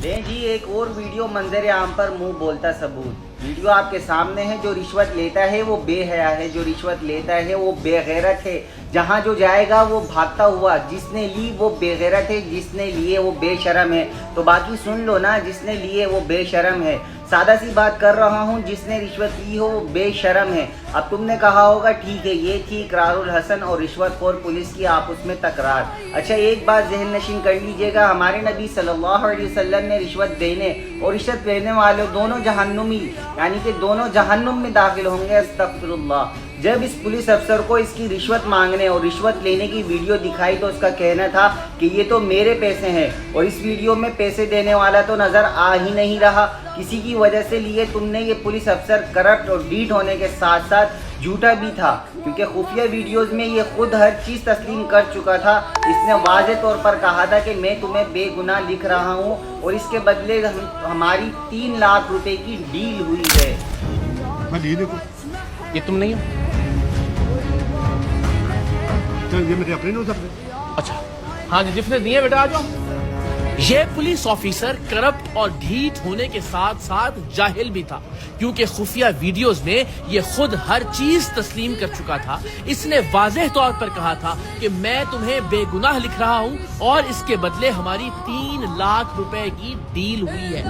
لیں جی ایک اور ویڈیو منظر عام پر منہ بولتا ثبوت. ویڈیو آپ کے سامنے ہے. جو رشوت لیتا ہے وہ بے حیا ہے, جو رشوت لیتا ہے وہ بے غیرت ہے. جہاں جو جائے گا وہ بھاگتا ہوا. جس نے لی وہ بے غیرت ہے, جس نے لیے وہ بے شرم ہے. تو باقی سن لو نا, جس نے لیے وہ بے شرم ہے. سادہ سی بات کر رہا ہوں, جس نے رشوت لی ہو وہ بے شرم ہے. اب تم نے کہا ہوگا ٹھیک ہے, یہ تھی اقرار الحسن اور رشوت خور پولیس کی آپس میں تکرار. اچھا ایک بات ذہن نشین کر لیجئے گا, ہمارے نبی صلی اللہ علیہ وسلم نے رشوت دینے اور رشوت لینے والے دونوں جہنمی, یعنی کہ دونوں جہنم میں داخل ہوں گے. استغفر اللہ. جب اس پولیس افسر کو اس کی رشوت مانگنے اور رشوت لینے کی ویڈیو دکھائی تو اس کا کہنا تھا کہ یہ تو میرے پیسے ہیں, اور اس ویڈیو میں پیسے دینے والا تو نظر آ ہی نہیں رہا. کسی کی وجہ سے لیے تم نے. یہ پولیس افسر کرپٹ اور ڈیٹ ہونے کے ساتھ ساتھ جھوٹا بھی تھا, کیونکہ خفیہ ویڈیوز میں یہ خود ہر چیز تسلیم کر چکا تھا. اس نے واضح طور پر کہا تھا کہ میں تمہیں بے گناہ لکھ رہا ہوں اور اس کے بدلے ہماری 3 لاکھ روپے کی ڈیل ہوئی ہے. یہ تم نہیں ہو؟ یہ میرے اپنے نہیں ہو سکتے. اچھا ہاں جی, جس نے دیے بیٹا آ جاؤ. یہ پولیس آفیسر کرپٹ اور ڈھیٹ ہونے کے ساتھ ساتھ جاہل بھی تھا, کیونکہ خفیہ ویڈیوز میں یہ خود ہر چیز تسلیم کر چکا تھا. اس نے واضح طور پر کہا تھا کہ میں تمہیں بے گناہ لکھ رہا ہوں اور اس کے بدلے ہماری 3 لاکھ روپے کی ڈیل ہوئی ہے.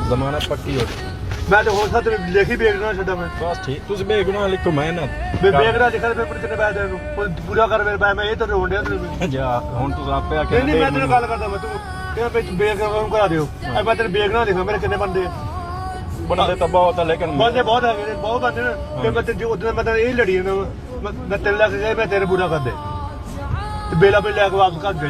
ضمانت پکی ہو گئی. میں تو ہو سکتا لکھی بے گناہ چھڈا. میں بس ٹھیک, تجھ بے گناہ لکھو. میں نہ بے گناہ لکھا پیپر تیرے پاس دے دوں پورا کر میرے پاس. میں یہ تو رون ڈیا تیرے. جا ہن تو آپ پہ نہیں میں تیرے گل کردا. میں تو کہ بے گناہ کرا دیو. اے میں تیرے بے گناہ لکھا. میرے کنے بندے بندے تو بہت ہے, لیکن بندے بہت ہے, بہت بندے نا. کہ میں جو میں یہ لڑی میں 3 لاکھ میں تیرے پورا کر دے. بیلا پہ لے کے واپس کر دے.